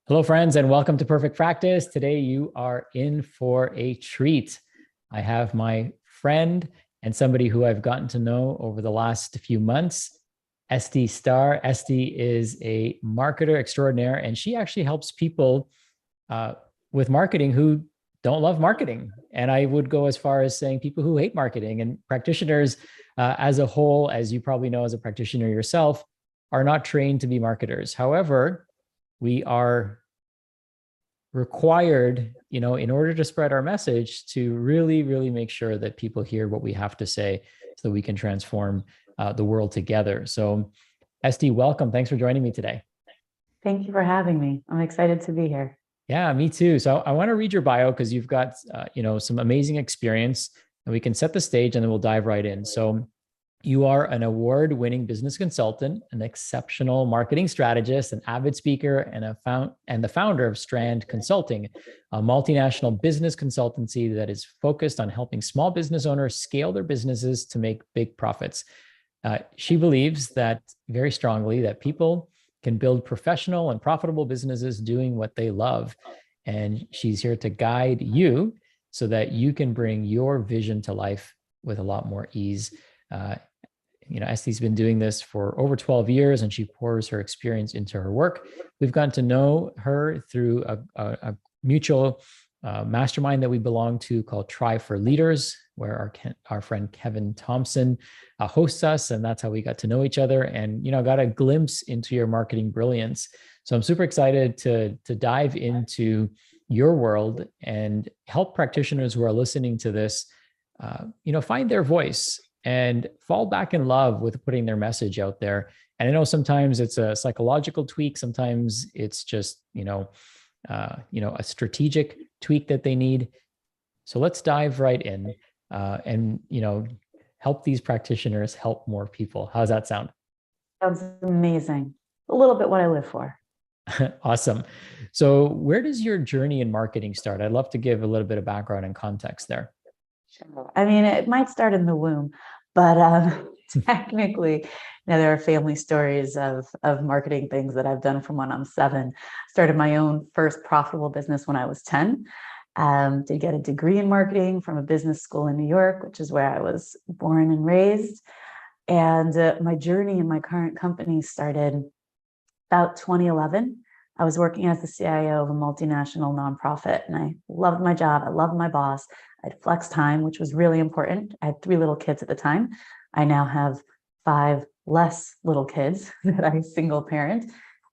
Hello, friends, and welcome to Perfect Practice. Today, you are in for a treat. I have my friend and somebody who I've gotten to know over the last few months, Estie Starr. Estie is a marketer extraordinaire, and she actually helps people uh, with marketing who don't love marketing. And I would go as far as saying people who hate marketing and practitioners as a whole, as you probably know as a practitioner yourself, are not trained to be marketers. However, we are required, in order to spread our message, to really, really make sure that people hear what we have to say so that we can transform the world together. So, Estie, welcome. Thanks for joining me today. Thank you for having me. I'm excited to be here. Yeah, me too. So I want to read your bio because you've got, some amazing experience, and we can set the stage and then we'll dive right in. So you are an award-winning business consultant, an exceptional marketing strategist, an avid speaker, and the founder of Strand Consulting, a multinational business consultancy that is focused on helping small business owners scale their businesses to make big profits. She believes that very strongly that people can build professional and profitable businesses doing what they love. And she's here to guide you so that you can bring your vision to life with a lot more ease. Estie's been doing this for over 12 years, and she pours her experience into her work. We've gotten to know her through a mutual mastermind that we belong to called Try for Leaders, where our friend Kevin Thompson hosts us, and that's how we got to know each other and got a glimpse into your marketing brilliance. So I'm super excited to dive into your world and help practitioners who are listening to this, find their voice and fall back in love with putting their message out there. And I know sometimes it's a psychological tweak, sometimes it's just a strategic tweak that they need. So let's dive right in and help these practitioners help more people. How's that sound? Sounds amazing. A little bit what I live for. Awesome. So where does your journey in marketing start? I'd love to give a little bit of background and context there. Sure. I mean, it might start in the womb, but technically, there are family stories of marketing things that I've done from when I'm 7. Started my own first profitable business when I was 10. Did get a degree in marketing from a business school in New York, which is where I was born and raised. And my journey in my current company started about 2011. I was working as the CIO of a multinational nonprofit, and I loved my job. I loved my boss. I had flex time, which was really important. I had 3 little kids at the time. I now have 5 less little kids that I single parent.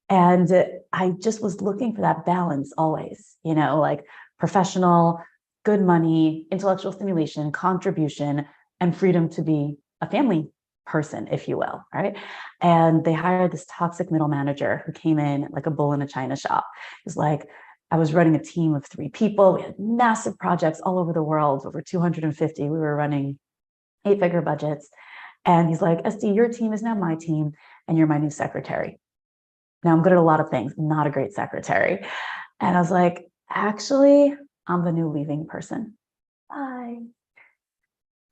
And I just was looking for that balance always, like professional, good money, intellectual stimulation, contribution, and freedom to be a family person, if you will, right? And they hired this toxic middle manager who came in like a bull in a china shop. It was like, I was running a team of 3 people. We had massive projects all over the world, over 250. We were running 8-figure budgets. And he's like, Estie, your team is now my team, and you're my new secretary. Now, I'm good at a lot of things, not a great secretary. And I was like, actually, I'm the new leaving person. Bye.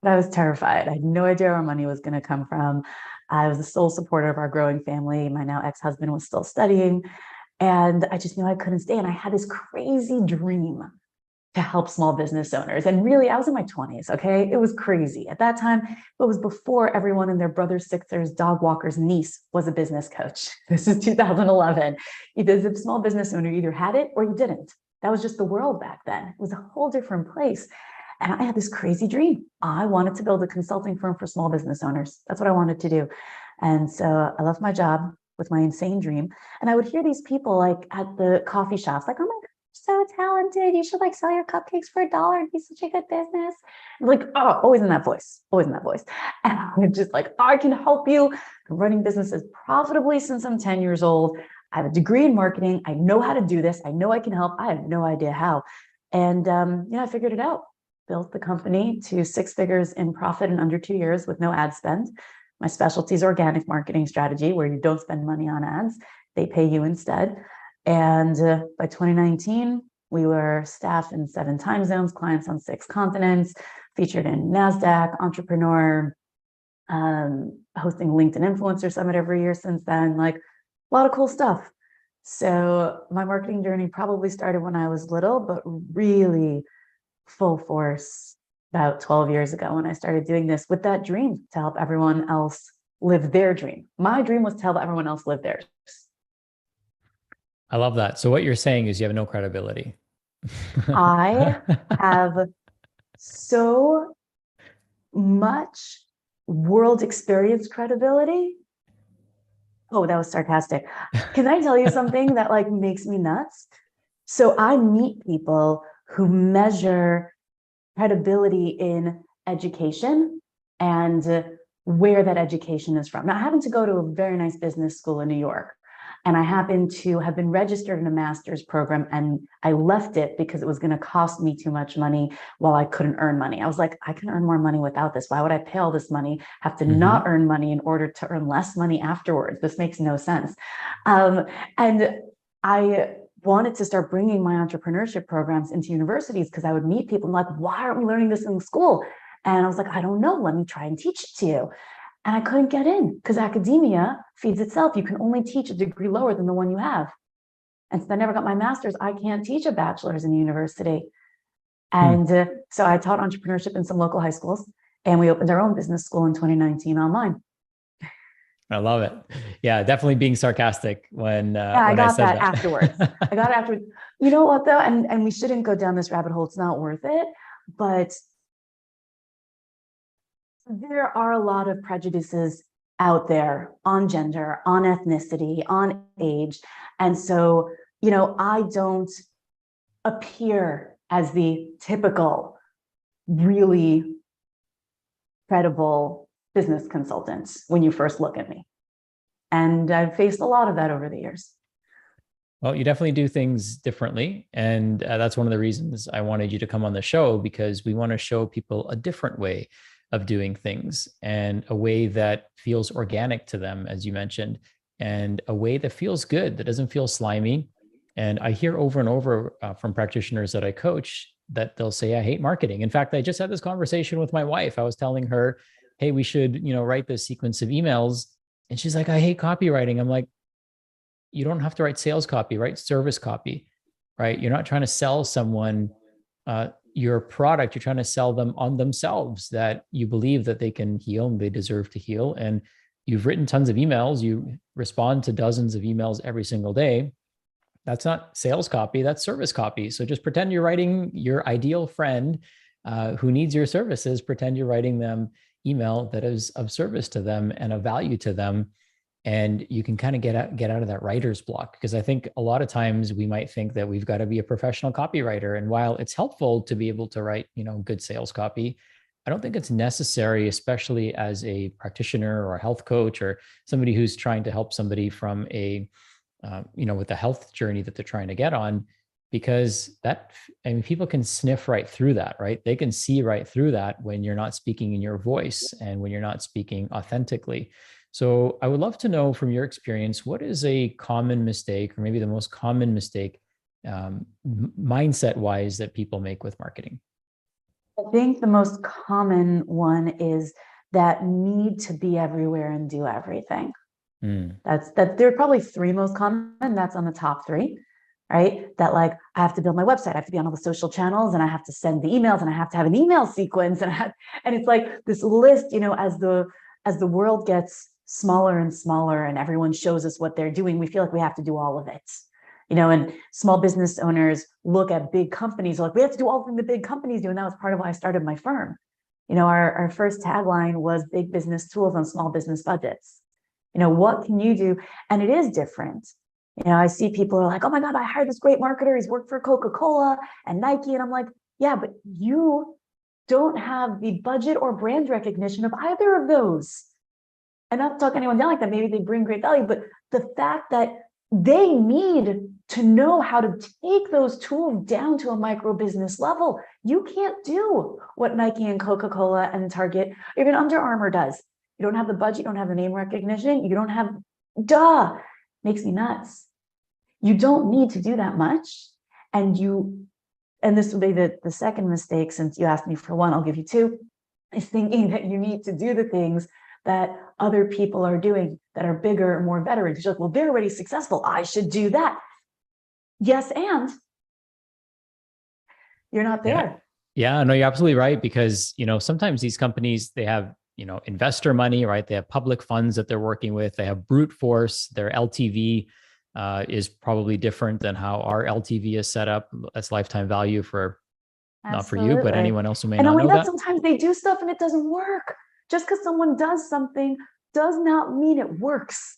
But I was terrified. I had no idea where our money was going to come from. I was the sole supporter of our growing family. My now ex-husband was still studying. And I just knew I couldn't stay. And I had this crazy dream to help small business owners. And really, I was in my 20s, okay? It was crazy. At that time, it was before everyone and their brother, sisters, dog walker's niece was a business coach. This is 2011. As a small business owner, you either had it or you didn't. That was just the world back then. It was a whole different place. And I had this crazy dream. I wanted to build a consulting firm for small business owners. That's what I wanted to do. And so I left my job with my insane dream. And I would hear these people like at the coffee shops, like, oh my God, you're so talented. You should like sell your cupcakes for $1 and be such a good business. I'm like, oh, always in that voice, always in that voice. And I'm just like, oh, I can help you. I'm running businesses profitably since I'm 10 years old. I have a degree in marketing. I know how to do this. I know I can help. I have no idea how. And, I figured it out. Built the company to 6 figures in profit in under 2 years with no ad spend. My specialty is organic marketing strategy, where you don't spend money on ads. They pay you instead. And by 2019, we were staffed in 7 time zones, clients on 6 continents, featured in NASDAQ, Entrepreneur, hosting LinkedIn Influencer Summit every year since then, like a lot of cool stuff. So my marketing journey probably started when I was little, but really full force about 12 years ago when I started doing this with that dream to help everyone else live their dream. My dream was to help everyone else live theirs. I love that. So what you're saying is you have no credibility. I have so much world experience credibility. Oh, that was sarcastic. Can I tell you something that like makes me nuts? So I meet people who measure credibility in education and where that education is from. Now, I happen to go to a very nice business school in New York, and I happen to have been registered in a master's program, and I left it because it was going to cost me too much money while I couldn't earn money. I was like, I can earn more money without this. Why would I pay all this money, have to not earn money in order to earn less money afterwards? This makes no sense. And I wanted to start bringing my entrepreneurship programs into universities because I would meet people and like, why aren't we learning this in school? And I was like, I don't know. Let me try and teach it to you. And I couldn't get in because academia feeds itself. You can only teach a degree lower than the one you have. And since I never got my master's, I can't teach a bachelor's in university. And so I taught entrepreneurship in some local high schools, and we opened our own business school in 2019 online. I love it. Yeah, definitely being sarcastic when I when I got said that afterwards. I got it afterwards. You know what though? And we shouldn't go down this rabbit hole. It's not worth it. But there are a lot of prejudices out there on gender, on ethnicity, on age. And so, you know, I don't appear as the typical, really credible business consultant when you first look at me. And I've faced a lot of that over the years. Well, you definitely do things differently. And that's one of the reasons I wanted you to come on the show, because we want to show people a different way of doing things, and a way that feels organic to them, as you mentioned, and a way that feels good, that doesn't feel slimy. And I hear over and over from practitioners that I coach that they'll say, I hate marketing. In fact, I just had this conversation with my wife. I was telling her, hey, we should, write this sequence of emails. And she's like, I hate copywriting. I'm like, you don't have to write sales copy, write service copy, right? You're not trying to sell someone your product. You're trying to sell them on themselves, that you believe that they can heal and they deserve to heal. And you've written tons of emails. You respond to dozens of emails every single day. That's not sales copy, that's service copy. So just pretend you're writing your ideal friend who needs your services, pretend you're writing them email that is of service to them and of value to them. And you can kind of get out of that writer's block. Because I think a lot of times we might think that we've got to be a professional copywriter. And while it's helpful to be able to write, good sales copy, I don't think it's necessary, especially as a practitioner or a health coach or somebody who's trying to help somebody from a, with the health journey that they're trying to get on, because people can sniff right through that, right? They can see right through that when you're not speaking in your voice and when you're not speaking authentically. So I would love to know from your experience, what is a common mistake, or maybe the most common mistake mindset wise, that people make with marketing? I think the most common one is that need to be everywhere and do everything. That there are probably three most common. That's on the top three, right? That like, I have to build my website, I have to be on all the social channels, and I have to send the emails, and I have to have an email sequence, and it's like this list, as the world gets smaller and smaller and everyone shows us what they're doing, we feel like we have to do all of it. And small business owners look at big companies like, we have to do all the big companies do. And that was part of why I started my firm. Our first tagline was big business tools on small business budgets. What can you do? And it is different. I see people are like, oh my God, I hired this great marketer. He's worked for Coca-Cola and Nike. And I'm like, yeah, but you don't have the budget or brand recognition of either of those. And not to talk anyone down like that, maybe they bring great value, but the fact that they need to know how to take those tools down to a micro business level. You can't do what Nike and Coca-Cola and Target, even Under Armour does. You don't have the budget, you don't have the name recognition, you don't have, makes me nuts. You don't need to do that much. And this will be the second mistake, since you asked me for one, I'll give you two, is thinking that you need to do the things that other people are doing that are bigger and more veterans. You're like, well, they're already successful, I should do that. Yes, and you're not Yeah. there. Yeah, no, you're absolutely right. Because, sometimes these companies, they have, investor money, right? They have public funds that they're working with. They have brute force. Their LTV is probably different than how our LTV is set up. That's lifetime value for, not for you, but Absolutely. anyone else who may And not not only know that, that. sometimes they do stuff and it doesn't work. Just because someone does something does not mean it works,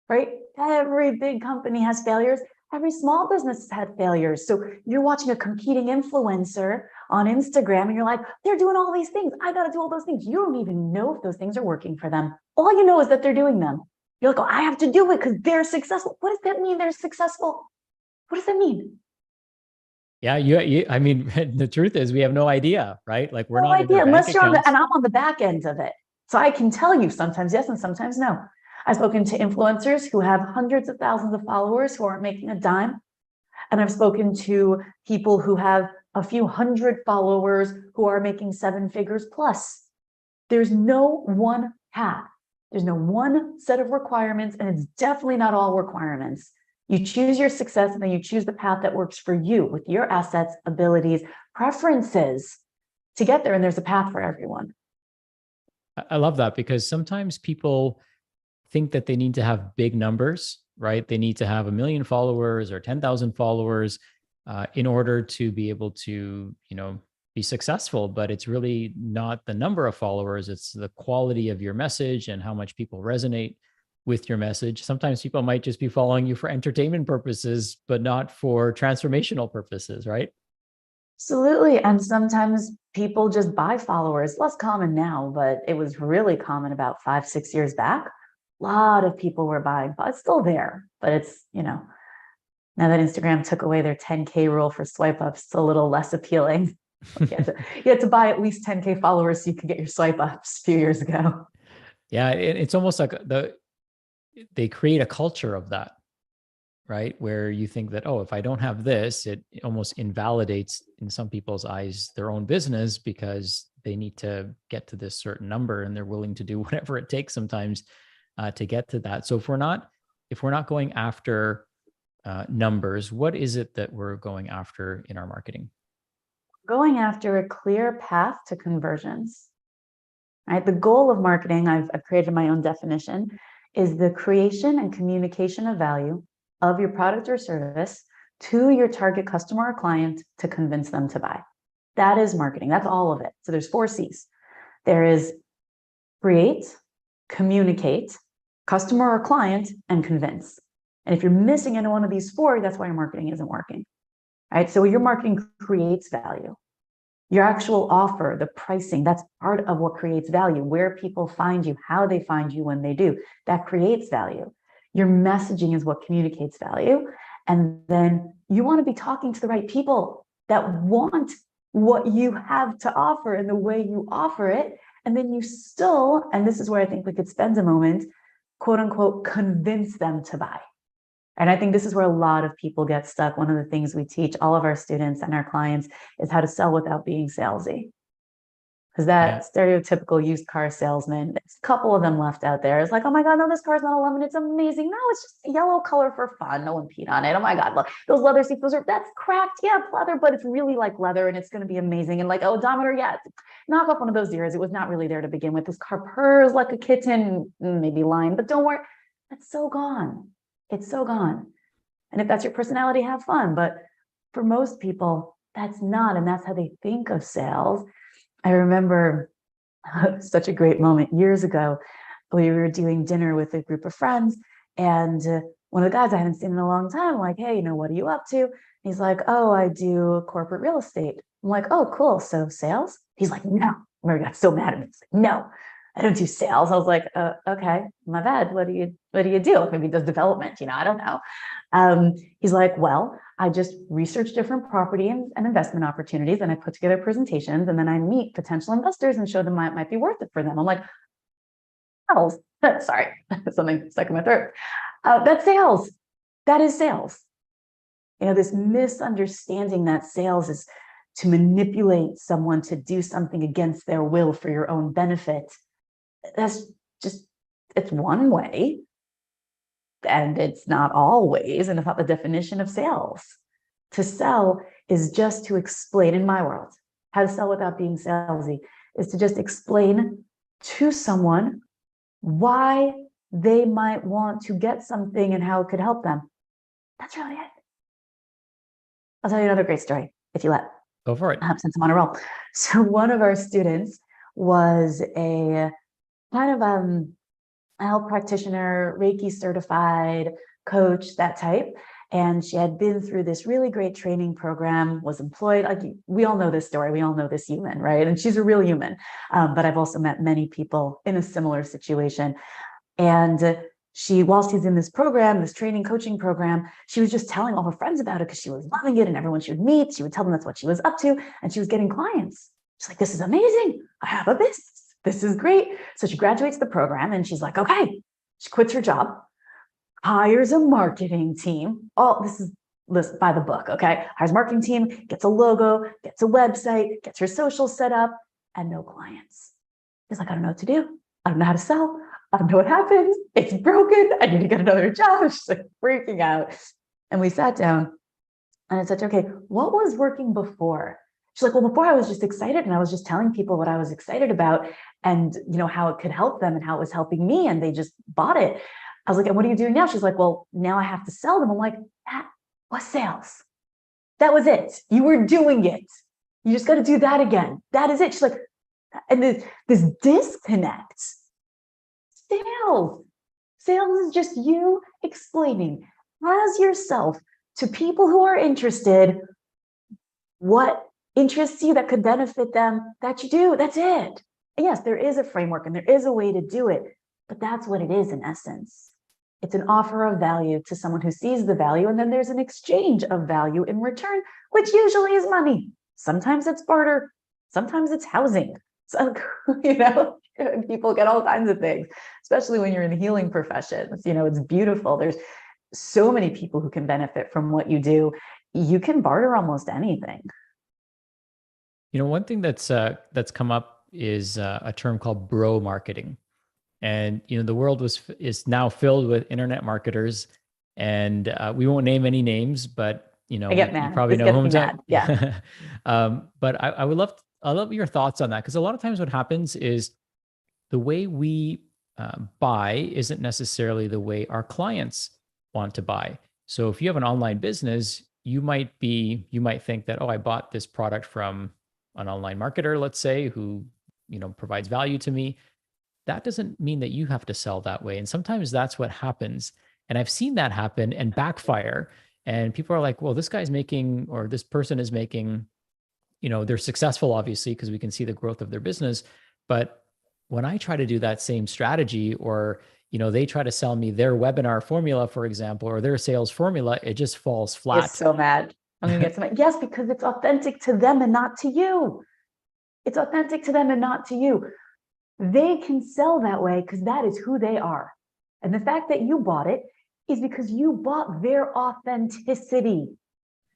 right? Every big company has failures. Every small business has had failures. So you're watching a competing influencer on Instagram and you're like, they're doing all these things. I got to do all those things. You don't even know if those things are working for them. All you know is that they're doing them. You're like, oh, I have to do it because they're successful. What does that mean? They're successful. What does that mean? Yeah, I mean, the truth is we have no idea, right? Like we're No not in their idea, bank unless you're on the, accounts. and I'm on the back end of it. So I can tell you sometimes yes and sometimes no. I've spoken to influencers who have hundreds of thousands of followers who aren't making a dime. And I've spoken to people who have a few hundred followers who are making seven figures plus. There's no one path. There's no one set of requirements, and it's definitely not all requirements. You choose your success and then you choose the path that works for you with your assets, abilities, preferences to get there. And there's a path for everyone. I love that because sometimes people think that they need to have big numbers, right? They need to have 1 million followers or 10,000 followers in order to be able to, be successful. But it's really not the number of followers; it's the quality of your message and how much people resonate with your message. Sometimes people might just be following you for entertainment purposes, but not for transformational purposes, right? Absolutely. And sometimes people just buy followers. Less common now, but it was really common about 5, 6 years back. A lot of people were buying, but it's still there. But it's, now that Instagram took away their 10K rule for swipe ups, it's a little less appealing. You had to buy at least 10K followers so you could get your swipe ups a few years ago. Yeah, it's almost like they create a culture of that, right? Where you think that, oh, if I don't have this, it almost invalidates in some people's eyes their own business because they need to get to this certain number and they're willing to do whatever it takes sometimes to get to that. So if we're not going after numbers, what is it that we're going after in our marketing? Going after a clear path to conversions. Right? The goal of marketing, I've created my own definition, is the creation and communication of value of your product or service to your target customer or client to convince them to buy. That is marketing. That's all of it. So there's 4 C's. There is create, communicate, customer or client, and convince. And if you're missing any one of these four, that's why your marketing isn't working. Right? So your marketing creates value. Your actual offer, the pricing, that's part of what creates value. Where people find you, how they find you when they do, that creates value. Your messaging is what communicates value. And then you want to be talking to the right people that want what you have to offer and the way you offer it. And then you still, and this is where I think we could spend a moment, quote unquote, convince them to buy. And I think this is where a lot of people get stuck. One of the things we teach all of our students and our clients is how to sell without being salesy. Because Yeah. that stereotypical used car salesman, there's a couple of them left out there. It's like, oh my God, no, this car's not a lemon. It's amazing. No, it's just a yellow color for fun. No one peed on it. Oh my God, look, those leather seats, that's cracked. Yeah, leather, but it's really like leather and it's going to be amazing. And like, odometer, yeah, knock off one of those ears. It was not really there to begin with. This car purrs like a kitten, maybe lying, but don't worry. It's so gone. It's so gone. And if that's your personality, have fun. But for most people, that's not. And that's how they think of sales. I remember such a great moment years ago. We were doing dinner with a group of friends, and one of the guys I hadn't seen in a long time, I'm like, hey, what are you up to? And he's like, oh, I do corporate real estate. I'm like, oh, cool. So sales? He's like, no. I remember he got so mad at me. He's like, no, I don't do sales. I was like, okay, my bad. What do you do? Maybe he does development, I don't know. He's like, well, I just research different property and investment opportunities, and I put together presentations, and then I meet potential investors and show them why it might be worth it for them. I'm like, sales. Sorry, something stuck in my throat. That's sales. That is sales. This misunderstanding that sales is to manipulate someone to do something against their will for your own benefit. That's just, it's one way. And it's not always, and it's not the definition of sales. To sell is just to explain, in my world, how to sell without being salesy is to just explain to someone why they might want to get something and how it could help them. That's really it. I'll tell you another great story if you let. Go for it. Since I'm on a roll. So one of our students was a kind of a health practitioner, Reiki certified coach, that type. And she had been through this really great training program, was employed. Like, we all know this story. We all know this human, right? And she's a real human. But I've also met many people in a similar situation. And while she's in this program, this training coaching program, she was just telling all her friends about it because she was loving it. And everyone she would meet, she would tell them that's what she was up to. And she was getting clients. She's like, this is amazing. I have a business. This is great. So she graduates the program and she's like, okay, she quits her job, hires a marketing team. Oh, this is by the book. Okay. Hires a marketing team, gets a logo, gets a website, gets her social set up, and no clients. She's like, I don't know what to do. I don't know how to sell. I don't know what happened. It's broken. I need to get another job. She's like freaking out. And we sat down and I said, okay, what was working before? She's like, well, before I was just excited and I was just telling people what I was excited about and how it could help them and how it was helping me. And they just bought it. I was like, and what are you doing now? She's like, well, now I have to sell them. I'm like, that was sales. That was it. You were doing it. You just got to do that again. That is it. She's like, and this disconnect. Sales is just you explaining as yourself to people who are interested what interests you that could benefit them, that you do. That's it. And yes, there is a framework and there is a way to do it, but that's what it is in essence. It's an offer of value to someone who sees the value, and then there's an exchange of value in return, which usually is money. Sometimes it's barter, sometimes it's housing. So, people get all kinds of things, especially when you're in the healing professions. It's beautiful. There's so many people who can benefit from what you do. You can barter almost anything. One thing that's come up is a term called bro marketing. And the world is now filled with internet marketers, and we won't name any names, but I get mad. You probably This know gets who me mad. Yeah. But I would love your thoughts on that, because a lot of times what happens is the way we buy isn't necessarily the way our clients want to buy. So if you have an online business, you might think that, oh, I bought this product from an online marketer, let's say, who provides value to me. That doesn't mean that you have to sell that way. And sometimes that's what happens. And I've seen that happen and backfire. And people are like, well, this guy's making, or this person is making, they're successful, obviously, because we can see the growth of their business. But when I try to do that same strategy, or, they try to sell me their webinar formula, for example, or their sales formula, it just falls flat. It's so mad. I'm going to get so mad. Yes, because it's authentic to them and not to you. It's authentic to them and not to you. They can sell that way because that is who they are. And the fact that you bought it is because you bought their authenticity.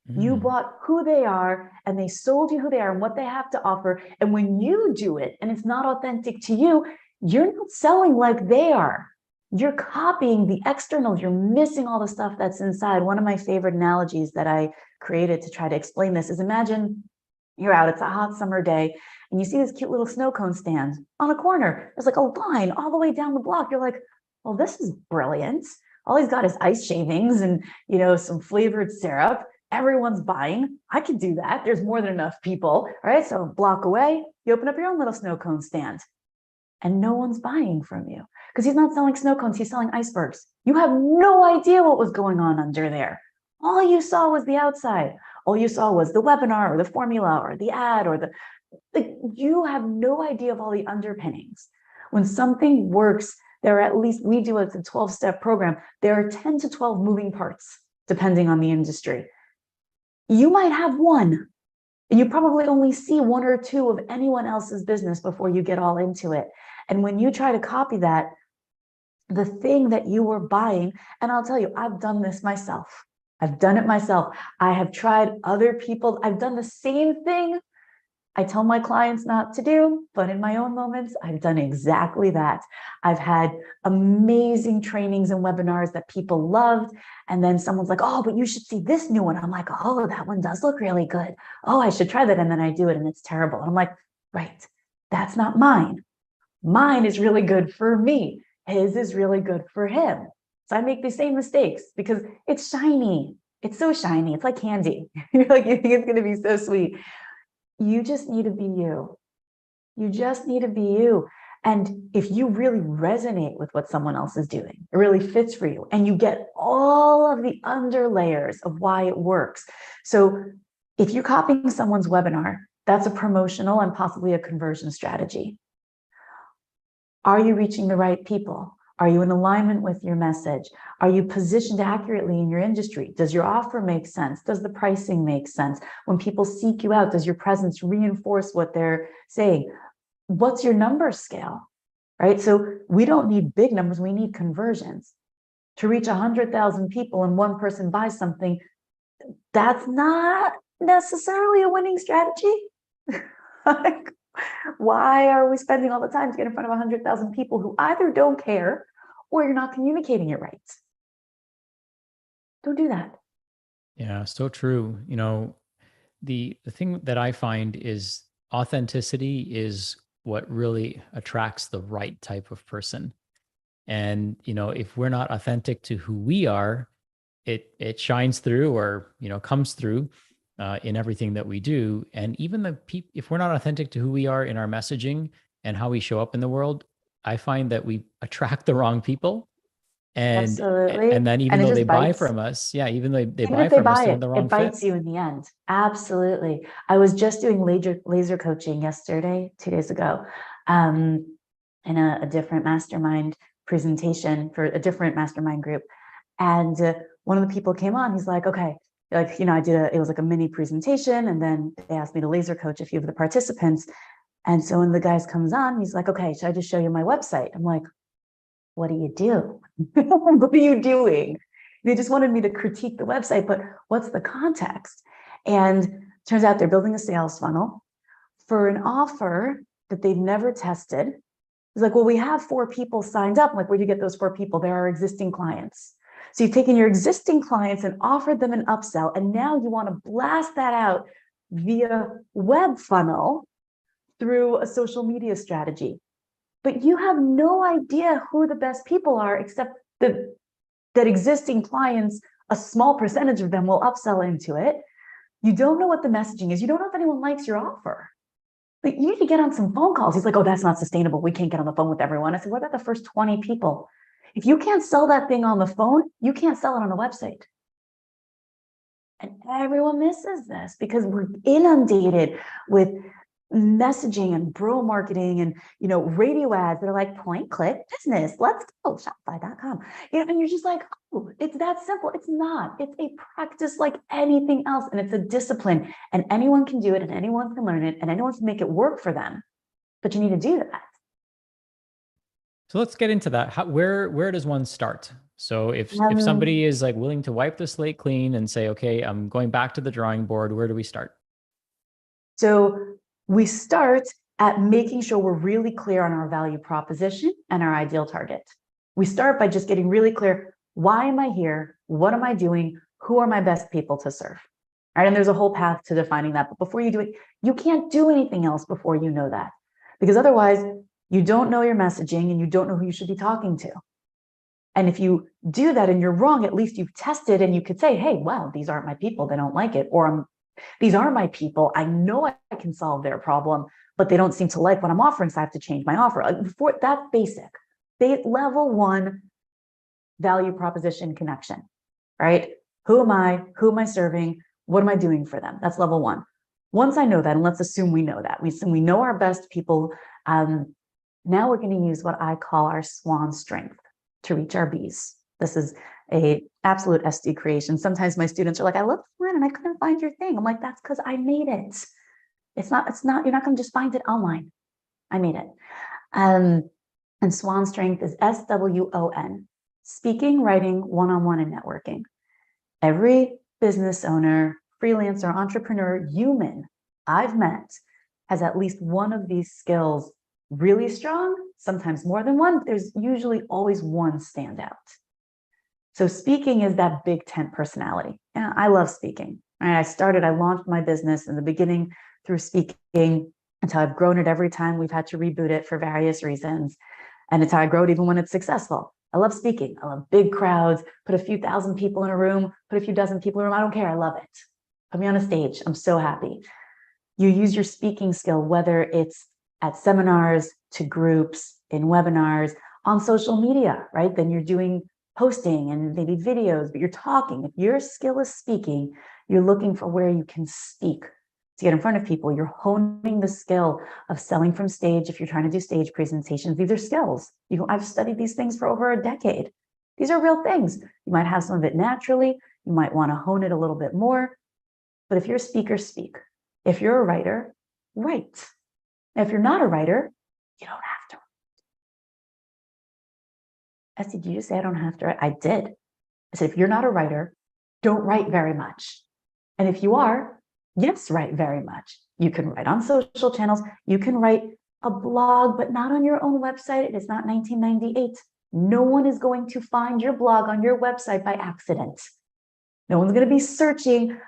You bought who they are, and they sold you who they are and what they have to offer. And when you do it and it's not authentic to you, you're not selling like they are. You're copying the externals. You're missing all the stuff that's inside. One of my favorite analogies that I created to try to explain this is, imagine you're out, it's a hot summer day, and you see this cute little snow cone stand on a corner. There's like a line all the way down the block. You're like, well, this is brilliant. All he's got is ice shavings and, some flavored syrup. Everyone's buying. I can do that. There's more than enough people, right? So a block away, you open up your own little snow cone stand, and no one's buying from you because he's not selling snow cones. He's selling icebergs. You have no idea what was going on under there. All you saw was the outside. All you saw was the webinar or the formula or the ad or you have no idea of all the underpinnings. When something works, there are at least, we do it, it's a 12-step program. There are 10 to 12 moving parts, depending on the industry. You might have one, and you probably only see one or two of anyone else's business before you get all into it. And when you try to copy that, the thing that you were buying, and I'll tell you, I've done this myself. I've done it myself. I have tried other people. I've done the same thing I tell my clients not to do, but in my own moments, I've done exactly that. I've had amazing trainings and webinars that people loved. And then someone's like, oh, but you should see this new one. I'm like, oh, that one does look really good. Oh, I should try that. And then I do it and it's terrible. And I'm like, right, that's not mine. Mine is really good for me. His is really good for him. So I make the same mistakes because it's shiny. It's so shiny. It's like candy. You're like, you think it's going to be so sweet. You just need to be you. You just need to be you. And if you really resonate with what someone else is doing, it really fits for you, and you get all of the under layers of why it works. So if you're copying someone's webinar, that's a promotional and possibly a conversion strategy. Are you reaching the right people? Are you in alignment with your message? Are you positioned accurately in your industry? Does your offer make sense? Does the pricing make sense? When people seek you out, does your presence reinforce what they're saying? What's your number scale, right? So we don't need big numbers, we need conversions. To reach 100,000 people and one person buys something, that's not necessarily a winning strategy. Like, why are we spending all the time to get in front of 100,000 people who either don't care or you're not communicating it right? Don't do that. Yeah, so true. The thing that I find is authenticity is what really attracts the right type of person. And if we're not authentic to who we are, it shines through, or comes through in everything that we do. And even if we're not authentic to who we are in our messaging and how we show up in the world, I find that we attract the wrong people. And Absolutely. then even And it though they just buy bites. from us, yeah, even though they Even buy if they from us, buy they're it, the wrong it fit. bites you in the end. Absolutely. I was just doing laser coaching yesterday, 2 days ago, um, in a different mastermind presentation for a different mastermind group. And one of the people came on, he's like, okay, like, it was like a mini presentation. And then they asked me to laser coach a few of the participants. And so when the guys comes on, he's like, okay, should I just show you my website? I'm like, what do you do? What are you doing? They just wanted me to critique the website, but what's the context? And turns out they're building a sales funnel for an offer that they've never tested. It's like, well, we have 4 people signed up. I'm like, where do you get those 4 people? They're our existing clients. So you've taken your existing clients and offered them an upsell, and now you want to blast that out via web funnel through a social media strategy. But you have no idea who the best people are, except that existing clients, a small percentage of them will upsell into it. You don't know what the messaging is. You don't know if anyone likes your offer. But you need to get on some phone calls. He's like, oh, that's not sustainable. We can't get on the phone with everyone. I said, what about the first 20 people? If you can't sell that thing on the phone, you can't sell it on a website. And everyone misses this because we're inundated with messaging and bro marketing and radio ads that are like point click business, let's go shopify.com, and you're just like, oh, it's that simple. It's not. It's a practice like anything else, and it's a discipline, and anyone can do it, and anyone can learn it, and anyone can make it work for them, but you need to do that. So let's get into that. Where does one start? So if somebody is like willing to wipe the slate clean and say, okay, I'm going back to the drawing board, where do we start? So we start at making sure we're really clear on our value proposition and our ideal target. We start by just getting really clear. Why am I here? What am I doing? Who are my best people to serve? All right. And there's a whole path to defining that. But before you do it, you can't do anything else before you know that, because otherwise you don't know your messaging and you don't know who you should be talking to. And if you do that and you're wrong, at least you've tested and you could say, hey, well, these aren't my people. They don't like it. Or these are my people. I know I can solve their problem, but they don't seem to like what I'm offering, so I have to change my offer. Before that's basic. Level 1 value proposition connection, right? Who am I? Who am I serving? What am I doing for them? That's level 1. Once I know that, and let's assume we know that, we know our best people. Now we're going to use what I call our swan strength to reach our bees. This is a absolute SD creation. Sometimes my students are like, I looked for it and I couldn't find your thing. I'm like, that's because I made it. It's not, you're not going to just find it online. I made it. And swan strength is SWON, speaking, writing, one-on-one, and networking. Every business owner, freelancer, entrepreneur, human I've met has at least one of these skills really strong, sometimes more than one. There's usually always one standout. So speaking is that big tent personality. Yeah, I love speaking. I launched my business in the beginning through speaking until I've grown it every time we've had to reboot it for various reasons. And it's how I grow it even when it's successful. I love speaking. I love big crowds, put a few thousand people in a room, put a few dozen people in a room. I don't care. I love it. Put me on a stage. I'm so happy. You use your speaking skill, whether it's at seminars, to groups, in webinars, on social media, right? Then you're doing posting and maybe videos, but you're talking. If your skill is speaking, you're looking for where you can speak to get in front of people. You're honing the skill of selling from stage. If you're trying to do stage presentations, these are skills. I've studied these things for over a decade. These are real things. You might have some of it naturally. You might want to hone it a little bit more. But if you're a speaker, speak. If you're a writer, write. Now, if you're not a writer, you don't have to. Estie, did you just say I don't have to write? I did. I said, if you're not a writer, don't write very much. And if you are, yes, write very much. You can write on social channels. You can write a blog, but not on your own website. It is not 1998. No one is going to find your blog on your website by accident. No one's going to be searching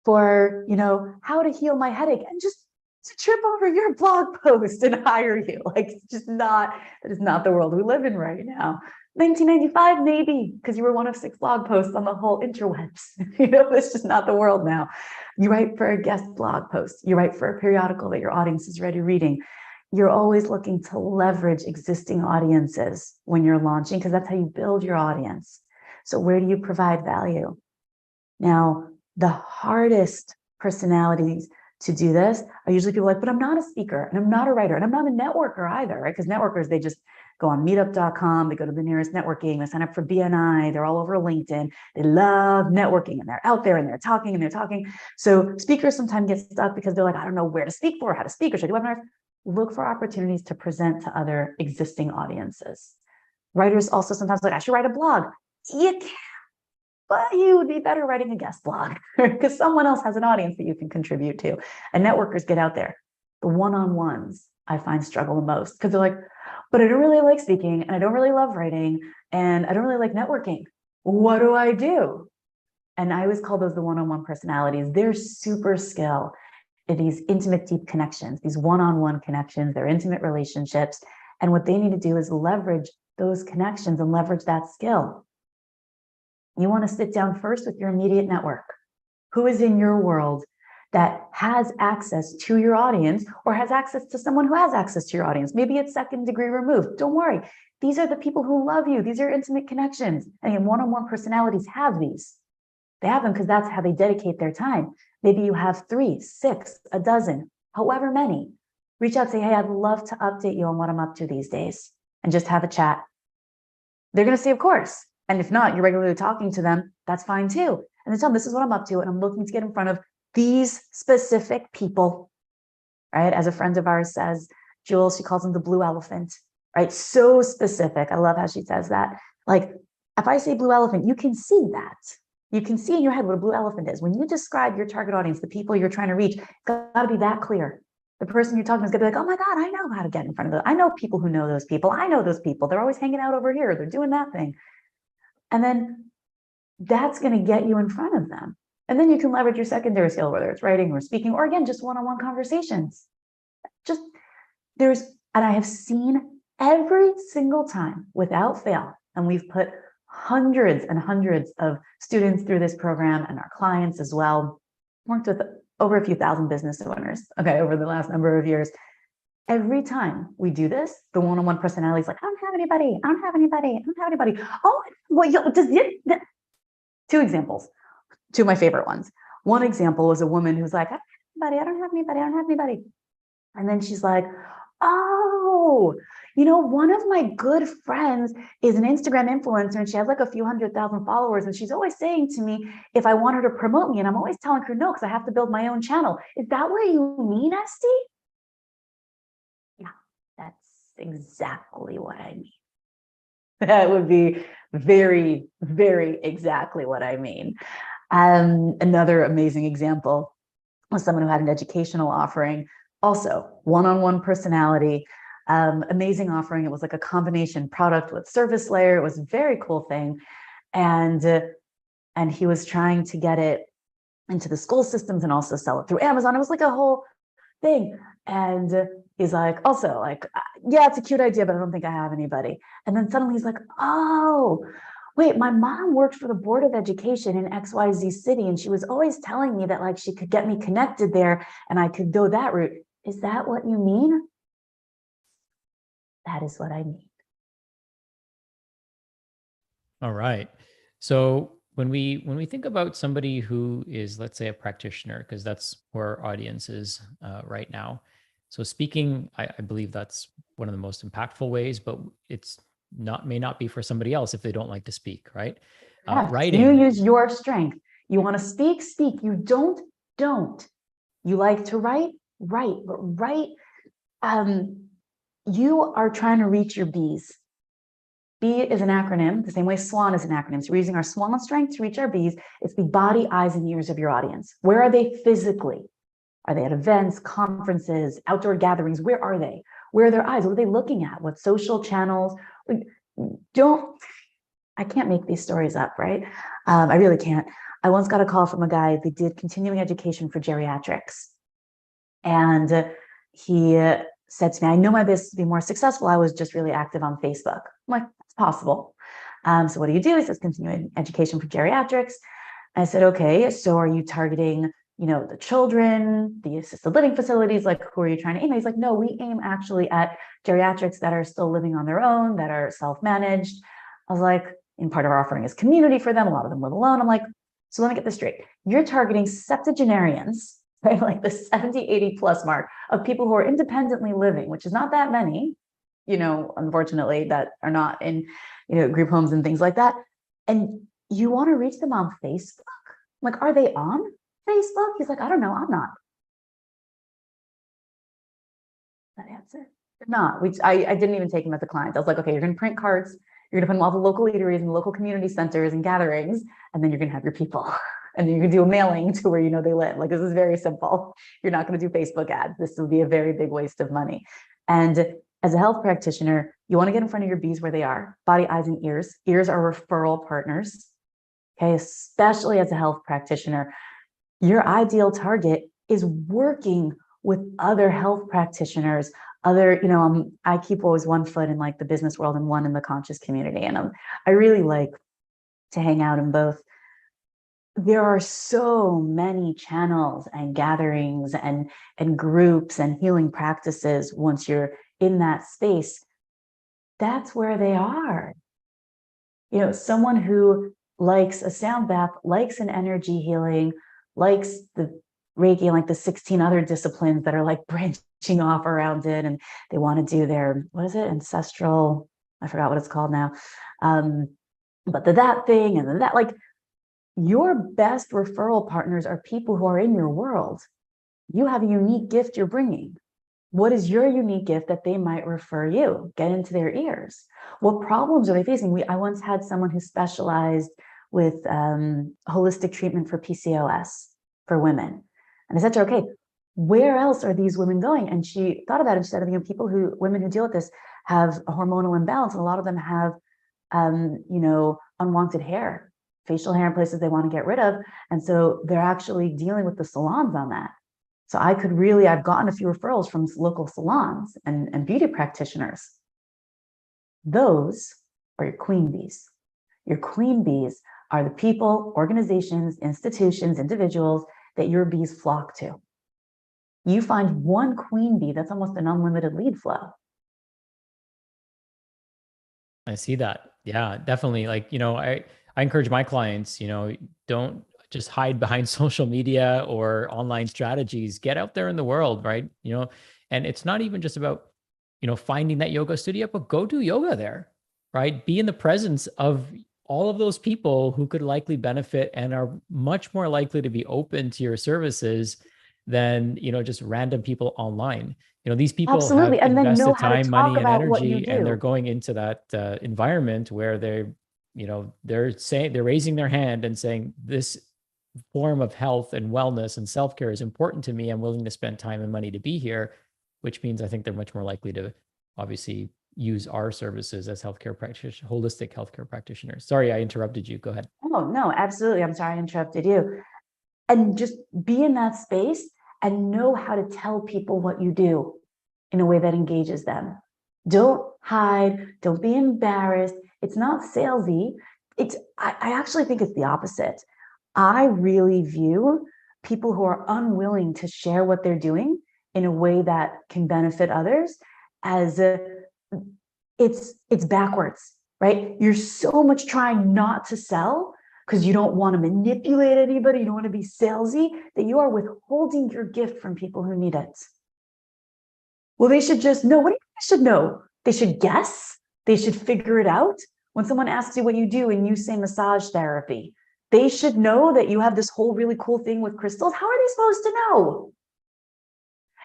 for, how to heal my headache and just to trip over your blog post and hire you. Like, that is not the world we live in right now. 1995, maybe, because you were one of 6 blog posts on the whole interwebs. It's just not the world now. You write for a guest blog post. You write for a periodical that your audience is ready reading. You're always looking to leverage existing audiences when you're launching, because that's how you build your audience. So where do you provide value? Now, the hardest personalities to do this are usually people like, but I'm not a speaker and I'm not a writer and I'm not a networker either, right? Because networkers, they just go on meetup.com, they go to the nearest networking, they sign up for BNI, they're all over LinkedIn. They love networking and they're out there and they're talking. So speakers sometimes get stuck because they're like, I don't know where to speak for, how to speak, or should I do webinars? Look for opportunities to present to other existing audiences. Writers also sometimes like, I should write a blog. You can, but you would be better writing a guest blog because someone else has an audience that you can contribute to. And networkers get out there. The one-on-ones I find struggle the most because they're like, but I don't really like speaking and I don't really love writing and I don't really like networking. What do I do? And I always call those the one-on-one personalities. They're super skilled in these intimate, deep connections, these one-on-one connections, they're intimate relationships. And what they need to do is leverage those connections and leverage that skill. You want to sit down first with your immediate network. Who is in your world that has access to your audience or has access to someone who has access to your audience? Maybe it's second degree removed. Don't worry. These are the people who love you. These are intimate connections. And again, one-on-one personalities have these. They have them because that's how they dedicate their time. Maybe you have 3, 6, a dozen, however many. Reach out, say, hey, I'd love to update you on what I'm up to these days and just have a chat. They're going to say, of course. And if not, you're regularly talking to them, that's fine too. And then tell them, this is what I'm up to. And I'm looking to get in front of these specific people, right? As a friend of ours says, Jules, she calls them the blue elephant, right? So specific. I love how she says that. Like, if I say blue elephant, you can see that. You can see in your head what a blue elephant is. When you describe your target audience, the people you're trying to reach, it's got to be that clear. The person you're talking to is going to be like, oh my God, I know how to get in front of them. I know people who know those people. I know those people. They're always hanging out over here. They're doing that thing. And then that's going to get you in front of them. And then you can leverage your secondary skill, whether it's writing or speaking, or again, just one-on-one conversations. And I have seen every single time without fail, and we've put hundreds and hundreds of students through this program and our clients as well, worked with over a few thousand business owners, over the last number of years. Every time we do this, the one-on-one personality is like, I don't have anybody. I don't have anybody. I don't have anybody. Oh, well, two examples, two of my favorite ones. One example was a woman who's like, I don't have anybody. And then she's like, oh, one of my good friends is an Instagram influencer and she has like a few 100,000 followers. And she's always saying to me, if I want her to promote me, and I'm always telling her no, because I have to build my own channel. Is that what you mean, Estie? That's exactly what I mean. That would be very, very exactly what I mean. Another amazing example was someone who had an educational offering, also one-on-one personality, amazing offering. It was like a combination product with service layer. It was a very cool thing. And he was trying to get it into the school systems and also sell it through Amazon. It was like a whole thing. And he's like, also like, yeah, it's a cute idea, but I don't think I have anybody. And then suddenly he's like, oh, wait, my mom worked for the Board of Education in XYZ city. And she was always telling me that like she could get me connected there and I could go that route. Is that what you mean? That is what I mean. All right. So when we think about somebody who is, let's say, a practitioner, because that's where our audience is right now. So speaking, I believe that's one of the most impactful ways, but it's not may not be for somebody else if they don't like to speak, right? You Writing. use your strength. You want to speak, speak. You don't. You like to write, but write. You are trying to reach your B's. B is an acronym, the same way SWAN is an acronym. So we're using our SWAN strength to reach our B's. It's the body, eyes, and ears of your audience. Where are they physically? Are they at events, conferences, outdoor gatherings? Where are they? Where are their eyes? What are they looking at? What social channels? I can't make these stories up, right? I really can't. I once got a call from a guy that did continuing education for geriatrics. And he said to me, I know my business to be more successful. I was just really active on Facebook. I'm like, it's possible. So what do you do? He says, continuing education for geriatrics. I said, okay, so are you targeting, the children, the assisted living facilities? Like, who are you trying to aim at? He's like, no, we aim actually at geriatrics that are still living on their own, that are self-managed. I was like, and part of our offering is community for them. A lot of them live alone. I'm like, so let me get this straight. You're targeting septuagenarians, right? Like the 70, 80 plus mark of people who are independently living, which is not that many, unfortunately, that are not in, group homes and things like that. And you want to reach them on Facebook? I'm like, are they on Facebook? He's like, I don't know. I'm not. That answer. Not. I didn't even take him as a client. I was like, okay, you're going to print cards. You're going to put them all the local eateries and local community centers and gatherings, and then you're going to have your people. And then you can do a mailing to where they live. Like, this is very simple. You're not going to do Facebook ads. This would be a very big waste of money. And as a health practitioner, you want to get in front of your bees where they are. Body, eyes, and ears. Ears are referral partners. Okay, especially as a health practitioner, your ideal target is working with other health practitioners. I keep always one foot in like the business world and one in the conscious community. And I really like to hang out in both. There are so many channels and gatherings and groups and healing practices. Once you're in that space, that's where they are. Someone who likes a sound bath, likes an energy healing, likes the Reiki and like the 16 other disciplines that are like branching off around it. And they want to do their, what is it? Ancestral, I forgot what it's called now. But that thing and then that, like, your best referral partners are people who are in your world. You have a unique gift you're bringing. What is your unique gift that they might refer you? Get into their ears. What problems are they facing? I once had someone who specialized with holistic treatment for PCOS for women. And I said to her, okay, where else are these women going? And she thought about it. She said, women who deal with this have a hormonal imbalance. And a lot of them have, unwanted hair, facial hair in places they want to get rid of. And so they're actually dealing with the salons on that. So I've gotten a few referrals from local salons and beauty practitioners. Those are your queen bees. Your queen bees are the people, organizations, institutions, individuals that your bees flock to. You find one queen bee, that's almost an unlimited lead flow. I see that. Yeah, definitely. Like, I encourage my clients, don't just hide behind social media or online strategies. Get out there in the world, right? And it's not even just about, finding that yoga studio, but go do yoga there, right? Be in the presence of all of those people who could likely benefit and are much more likely to be open to your services than, just random people online. These people Absolutely. have And then know invested how to time, talk money, and about what you energy, and they're do. going into that environment where they're raising their hand and saying, this form of health and wellness and self-care is important to me. I'm willing to spend time and money to be here, which means I think they're much more likely to obviously use our services as healthcare practitioners, holistic healthcare practitioners. Sorry, I interrupted you. Go ahead. Oh, no, absolutely. I'm sorry I interrupted you. And just be in that space and know how to tell people what you do in a way that engages them. Don't hide, don't be embarrassed. It's not salesy. I actually think it's the opposite. I really view people who are unwilling to share what they're doing in a way that can benefit others as it's backwards, right? You're so much trying not to sell because you don't want to manipulate anybody, you don't want to be salesy, that you are withholding your gift from people who need it. Well, they should just know. What do you think they should know? They should guess. They should figure it out. When someone asks you what you do and you say massage therapy, they should know that you have this whole really cool thing with crystals. How are they supposed to know?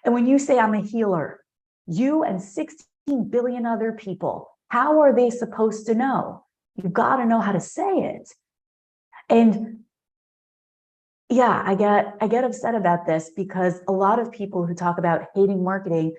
And when you say I'm a healer, you and 16 billion other people, how are they supposed to know? You've got to know how to say it. And yeah, I get upset about this because a lot of people who talk about hating marketing,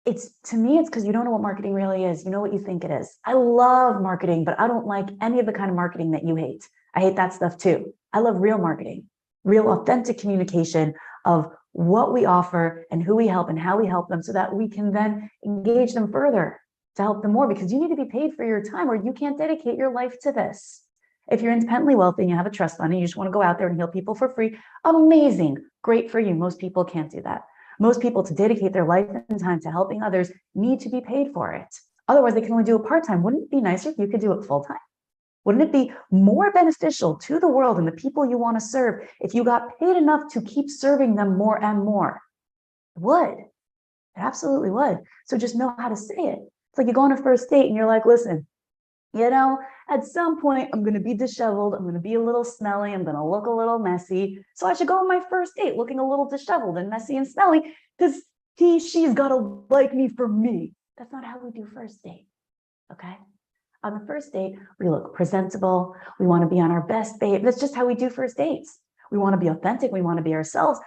to me, it's because you don't know what marketing really is. You know what you think it is. I love marketing, but I don't like any of the kind of marketing that you hate. I hate that stuff too. I love real marketing, real authentic communication of what we offer and who we help and how we help them so that we can then engage them further to help them more, because you need to be paid for your time or you can't dedicate your life to this. If you're independently wealthy and you have a trust fund and you just want to go out there and heal people for free, amazing, great for you. Most people can't do that. Most people, to dedicate their life and time to helping others, need to be paid for it. Otherwise, they can only do it part-time. Wouldn't it be nicer if you could do it full-time? Wouldn't it be more beneficial to the world and the people you want to serve if you got paid enough to keep serving them more and more? It would. It absolutely would. So just know how to say it. It's like you go on a first date and you're like, listen, at some point, I'm going to be disheveled. I'm going to be a little smelly. I'm going to look a little messy. So I should go on my first date looking a little disheveled and messy and smelly because she's got to like me for me. That's not how we do first date. Okay. On the first date, we look presentable. We want to be on our best babe. That's just how we do first dates. We want to be authentic. We want to be ourselves,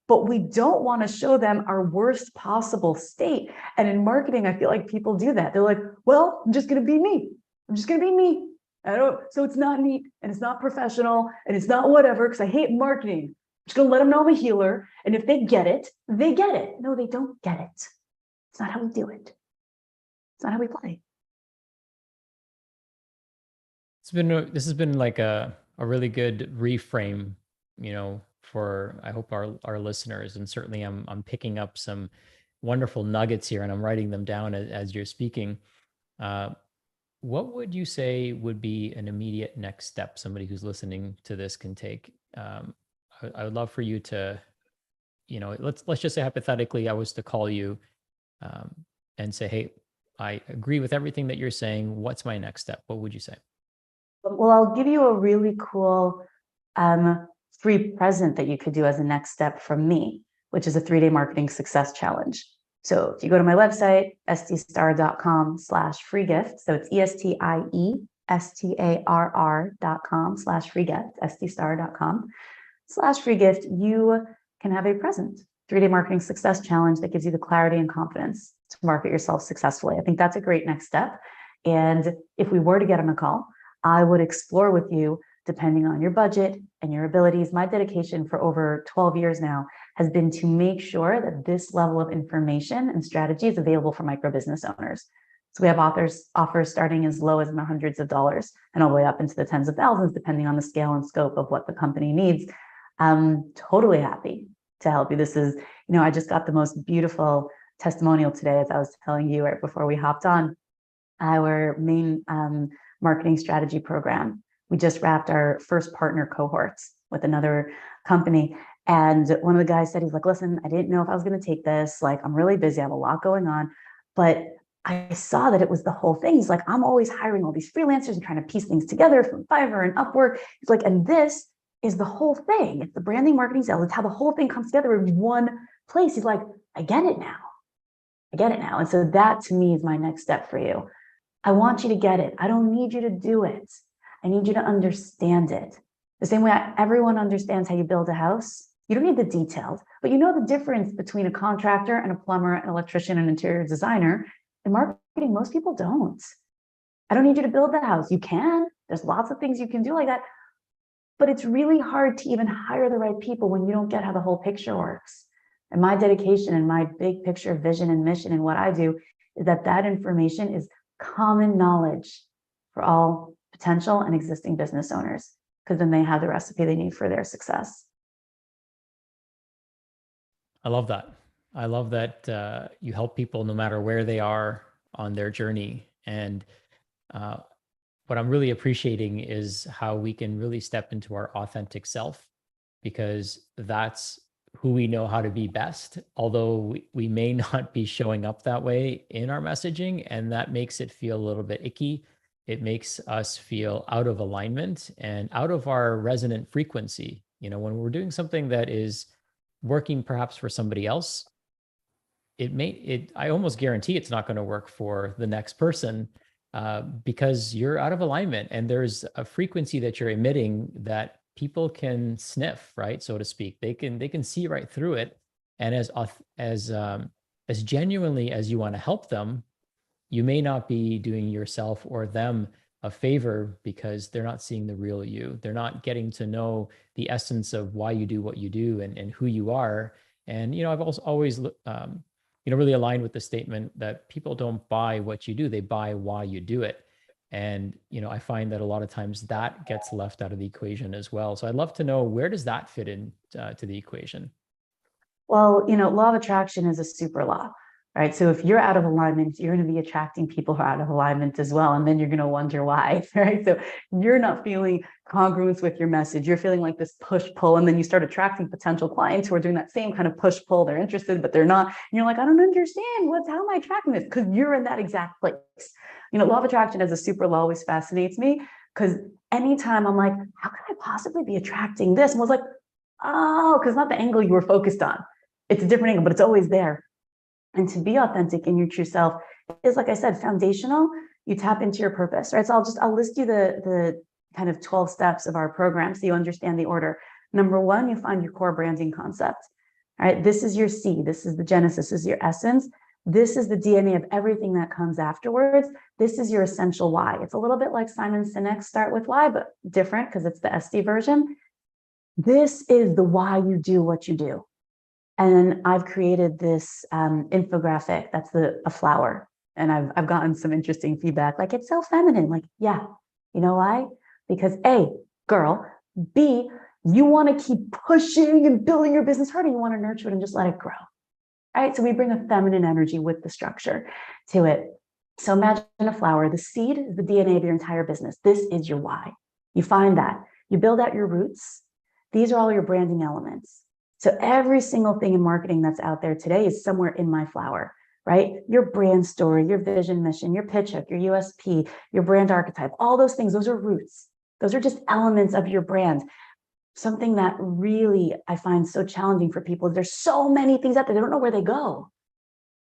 but we don't want to show them our worst possible state. And in marketing, I feel like people do that. They're like, well, I'm just going to be me. I'm just going to be me. So it's not neat and it's not professional and it's not whatever because I hate marketing. I'm just going to let them know I'm a healer. And if they get it, they get it. No, they don't get it. It's not how we do it. It's not how we play. This has been like a really good reframe, for I hope our listeners, and certainly I'm picking up some wonderful nuggets here and I'm writing them down as you're speaking. What would you say would be an immediate next step somebody who's listening to this can take? I would love for you to, let's just say hypothetically, I was to call you and say, hey, I agree with everything that you're saying. What's my next step? What would you say? Well, I'll give you a really cool free present that you could do as a next step from me, which is a 3-day marketing success challenge. So if you go to my website, estiestarr.com/free gift. So it's ESTIESTARR.com/free gift, estiestarr.com/free gift. You can have a present 3-day marketing success challenge that gives you the clarity and confidence to market yourself successfully. I think that's a great next step. And if we were to get on a call, I would explore with you, depending on your budget and your abilities. My dedication for over 12 years now has been to make sure that this level of information and strategy is available for micro business owners. So we have offers starting as low as in the hundreds of dollars and all the way up into the tens of thousands, depending on the scale and scope of what the company needs. I'm totally happy to help you. This is, I just got the most beautiful testimonial today, as I was telling you right before we hopped on. Our main marketing strategy program. We just wrapped our first partner cohorts with another company. And one of the guys said, he's like, listen, I didn't know if I was going to take this. Like, I'm really busy. I have a lot going on. But I saw that it was the whole thing. He's like, I'm always hiring all these freelancers and trying to piece things together from Fiverr and Upwork. He's like, and this is the whole thing. It's the branding, marketing, sales. It's how the whole thing comes together in one place. He's like, I get it now. I get it now. And so that to me is my next step for you. I want you to get it. I don't need you to do it. I need you to understand it. The same way everyone understands how you build a house. You don't need the details, but you know the difference between a contractor and a plumber, an electrician, and an interior designer. In marketing, most people don't. I don't need you to build the house. You can. There's lots of things you can do like that. But it's really hard to even hire the right people when you don't get how the whole picture works. And my dedication and my big picture vision and mission and what I do is that information is common knowledge for all potential and existing business owners, because then they have the recipe they need for their success. I love that. I love that you help people no matter where they are on their journey. And what I'm really appreciating is how we can really step into our authentic self, because that's who we know how to be best, although we may not be showing up that way in our messaging. And that makes it feel a little bit icky. It makes us feel out of alignment and out of our resonant frequency. You know, when we're doing something that is working perhaps for somebody else, I almost guarantee it's not going to work for the next person, because you're out of alignment and there's a frequency that you're emitting that people can sniff, right? So to speak, they can see right through it. And as genuinely as you want to help them, you may not be doing yourself or them a favor, because they're not seeing the real you. They're not getting to know the essence of why you do what you do and who you are. And, you know, I've also always, really aligned with the statement that people don't buy what you do, they buy why you do it. And, you know, I find that a lot of times that gets left out of the equation as well. So I'd love to know, where does that fit in to the equation? Well, law of attraction is a super law, right? So if you're out of alignment, you're going to be attracting people who are out of alignment as well. And then you're going to wonder why, right? So you're not feeling congruence with your message. You're feeling like this push pull. And then you start attracting potential clients who are doing that same kind of push pull. They're interested, but they're not. And you're like, I don't understand. How am I attracting this? Because you're in that exact place. Law of attraction as a super law always fascinates me, because anytime I'm like, how can I possibly be attracting this? And I was like, oh, because not the angle you were focused on. It's a different angle, but it's always there. And to be authentic in your true self is, like I said, foundational. You tap into your purpose, right? So I'll list you the kind of 12 steps of our program so you understand the order. Number one, you find your core branding concept. All right, this is your C, this is the genesis, this is your essence. This is the DNA of everything that comes afterwards. This is your essential why. It's a little bit like Simon Sinek's Start With Why, but different because it's the Estie version. This is the why you do what you do. And I've created this infographic that's a flower. And I've gotten some interesting feedback, like, it's so feminine. Like, yeah, you know why? Because A, girl, B, you want to keep pushing and building your business harder. You want to nurture it and just let it grow. All right, so we bring a feminine energy with the structure to it. So imagine a flower. The seed is the DNA of your entire business. This is your why. You find that. You build out your roots. These are all your branding elements. So every single thing in marketing that's out there today is somewhere in my flower, right? Your brand story, your vision, mission, your pitch hook, your USP, your brand archetype, all those things, those are roots. Those are just elements of your brand. Something that really I find so challenging for people is there's so many things out there, they don't know where they go.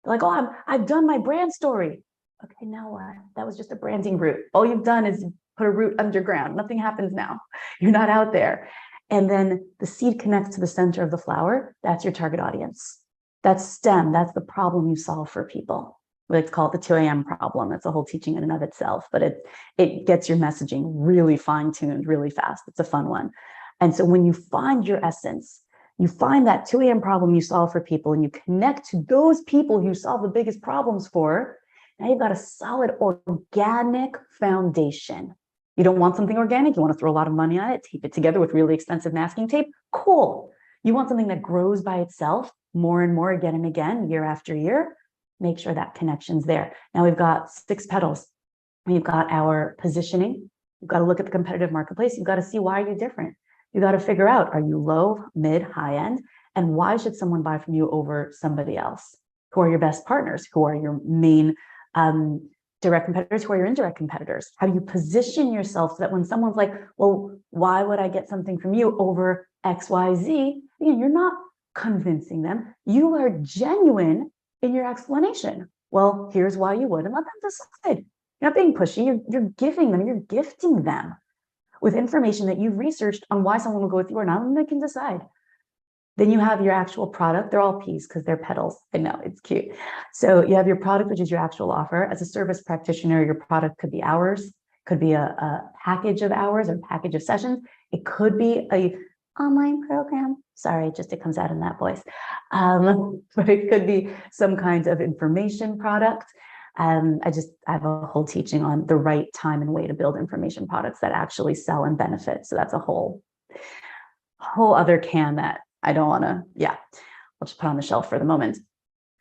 They're like, oh, I've done my brand story. Okay, now what? That was just a branding root. All you've done is put a root underground. Nothing happens now. You're not out there. And then the seed connects to the center of the flower. That's your target audience. That's STEM. That's the problem you solve for people. We like to call it the 2 a.m. problem. It's a whole teaching in and of itself, but it gets your messaging really fine-tuned really fast. It's a fun one. And so when you find your essence, you find that 2 a.m. problem you solve for people, and you connect to those people you solve the biggest problems for, now you've got a solid organic foundation. You don't want something organic, you want to throw a lot of money on it, tape it together with really expensive masking tape, cool. You want something that grows by itself more and more, again and again, year after year, make sure that connection's there. Now we've got 6 petals. We've got our positioning. You've got to look at the competitive marketplace. You've got to see, why are you different? You got to figure out, are you low, mid, high end? And why should someone buy from you over somebody else? Who are your best partners? Who are your main direct competitors? Who are your indirect competitors? How do you position yourself so that when someone's like, well, why would I get something from you over XYZ? Again, you're not convincing them. You are genuine in your explanation. Well, here's why you would, and let them decide. You're not being pushy. You're giving them, you're gifting them. with information that you've researched on why someone will go with you or not, and they can decide. Then you have your actual product. They're all P's because they're petals. I know, it's cute. So you have your product, which is your actual offer. As a service practitioner, your product could be hours, could be a package of hours or package of sessions. It could be a online program. Sorry, just it comes out in that voice. But it could be some kind of information product. I have a whole teaching on the right time and way to build information products that actually sell and benefit. So that's a whole other can that I don't want to, I'll just put on the shelf for the moment.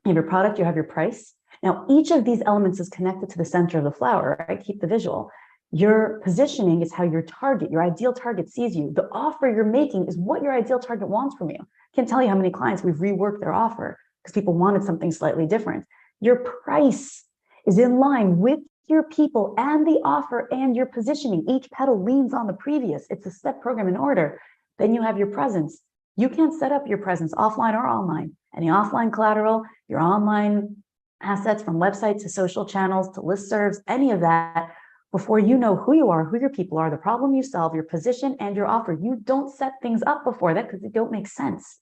You have your product, you have your price. Now, each of these elements is connected to the center of the flower, right? Keep the visual. Your positioning is how your target, your ideal target sees you. The offer you're making is what your ideal target wants from you. I can't tell you how many clients we've reworked their offer because people wanted something slightly different. Your price is in line with your people and the offer and your positioning. Each petal leans on the previous. It's a step program in order. Then you have your presence. You can't set up your presence offline or online. Any offline collateral, your online assets from websites to social channels to listservs, any of that, before you know who you are, who your people are, the problem you solve, your position and your offer. You don't set things up before that because they don't make sense.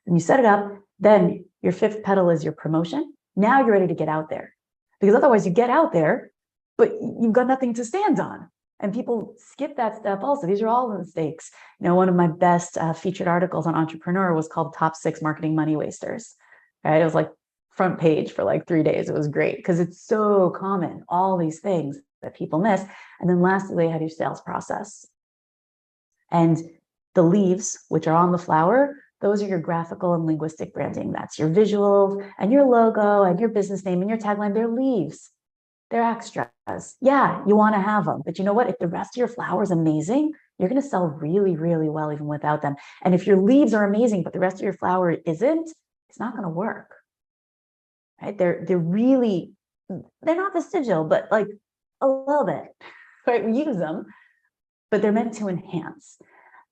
And you set it up, then your fifth petal is your promotion. Now you're ready to get out there. Because otherwise you get out there, but you've got nothing to stand on. And people skip that step also. These are all the mistakes. You know, one of my best featured articles on Entrepreneur was called Top 6 Marketing Money Wasters. Right? It was like front page for like 3 days. It was great because it's so common, all these things that people miss. And then lastly, they have your sales process. And the leaves, which are on the flower, those are your graphical and linguistic branding. That's your visuals and your logo and your business name and your tagline. They're leaves. They're extras. Yeah, you want to have them. But you know what? If the rest of your flower is amazing, you're going to sell really, really well even without them. And if your leaves are amazing, but the rest of your flower isn't, it's not going to work. Right? They're not vestigial, but like a little bit. Right? We use them, but they're meant to enhance.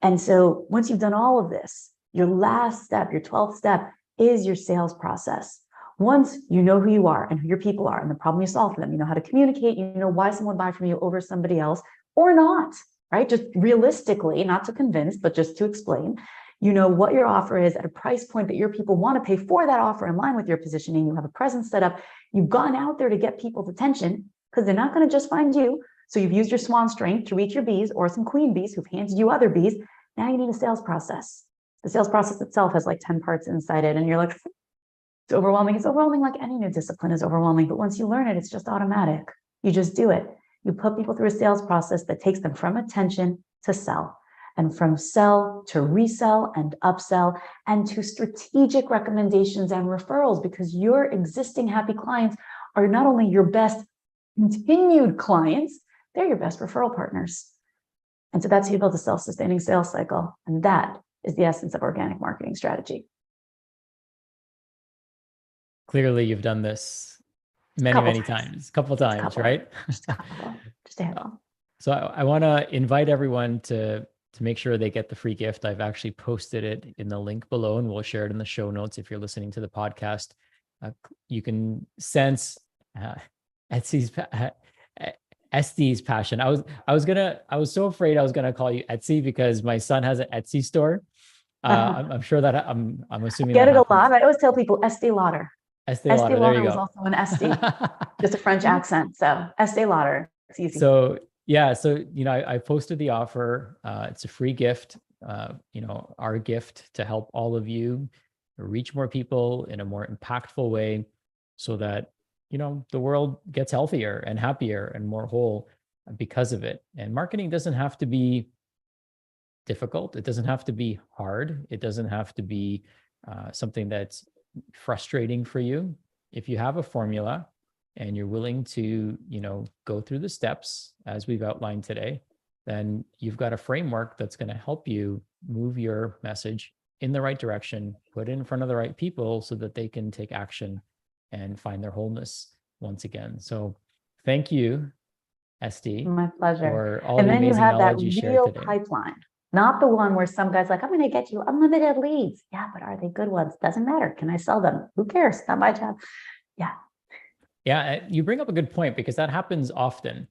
And so once you've done all of this, your last step, your 12th step is your sales process. Once you know who you are and who your people are and the problem you solve for them, you know how to communicate, you know why someone would buy from you over somebody else or not, right? Just realistically, not to convince, but just to explain, you know what your offer is at a price point that your people want to pay for that offer in line with your positioning. You have a presence set up. You've gone out there to get people's attention because they're not going to just find you. So you've used your swan strength to reach your bees or some queen bees who've handed you other bees. Now you need a sales process. The sales process itself has like 10 parts inside it. And you're like, it's overwhelming. It's overwhelming like any new discipline is overwhelming. But once you learn it, it's just automatic. You just do it. You put people through a sales process that takes them from attention to sell, and from sell to resell and upsell, and to strategic recommendations and referrals, because your existing happy clients are not only your best continued clients, they're your best referral partners. And so that's how you build a self-sustaining sales cycle. And that is the essence of organic marketing strategy. Clearly, you've done this many times, couple times, right? Just a couple, just a handful. So I want to invite everyone to make sure they get the free gift. I've actually posted it in the link below, and we'll share it in the show notes if you're listening to the podcast. You can sense Estie's passion. I was so afraid I was gonna call you Etsy because my son has an Etsy store. I'm sure that I'm assuming I get that it happens. a lot. I always tell people Estee Lauder. Estee Lauder. There you was go. also an Estie, just a French accent. So Estee Lauder, it's easy. So yeah, so I posted the offer. It's a free gift. Our gift to help all of you reach more people in a more impactful way, so that the world gets healthier and happier and more whole because of it. And marketing doesn't have to be difficult. It doesn't have to be hard. It doesn't have to be something that's frustrating for you. If you have a formula and you're willing to, go through the steps as we've outlined today, then you've got a framework that's going to help you move your message in the right direction, put it in front of the right people so that they can take action and find their wholeness once again. So thank you, Estie. My pleasure. For all and the then you amazing have that knowledge you shared real today. pipeline, not the one where some guy's like, I'm going to get you unlimited leads. Yeah, but are they good ones? Doesn't matter. Can I sell them? Who cares? Not my job. Yeah. Yeah, you bring up a good point, because that happens often,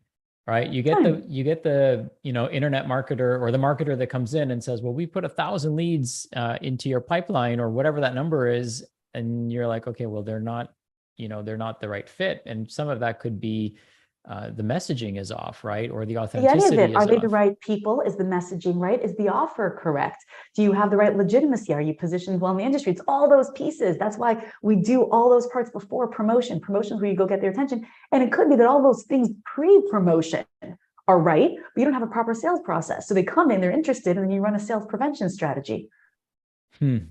right? You get the internet marketer or the marketer that comes in and says, well, we put 1,000 leads into your pipeline or whatever that number is. And you're like, okay, well, they're not the right fit. And some of that could be the messaging is off, right? Or the The idea of authenticity it, are is they the off. right people? Is the messaging right? Is the offer correct? Do you have the right legitimacy? Are you positioned well in the industry? It's all those pieces. That's why we do all those parts before promotion. Promotion's where you go get their attention. And it could be that all those things pre-promotion are right, but you don't have a proper sales process. So they come in, they're interested, and then you run a sales prevention strategy. Which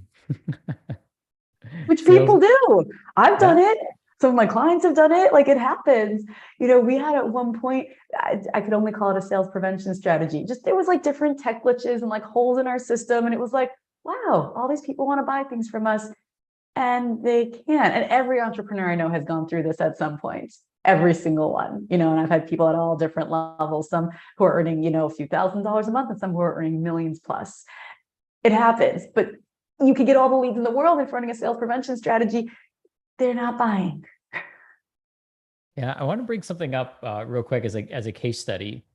Sales, people do. I've done yeah. it. Some of my clients have done it. Like, it happens. We had at one point, I could only call it a sales prevention strategy. Just there was like different tech glitches and like holes in our system. And it was like, wow, all these people want to buy things from us and they can't. And every entrepreneur I know has gone through this at some point. Every single one, and I've had people at all different levels, some who are earning, a few $1,000s a month and some who are earning millions plus. It happens, but you can get all the leads in the world if running a sales prevention strategy. They're not buying. Yeah, I want to bring something up real quick as a case study.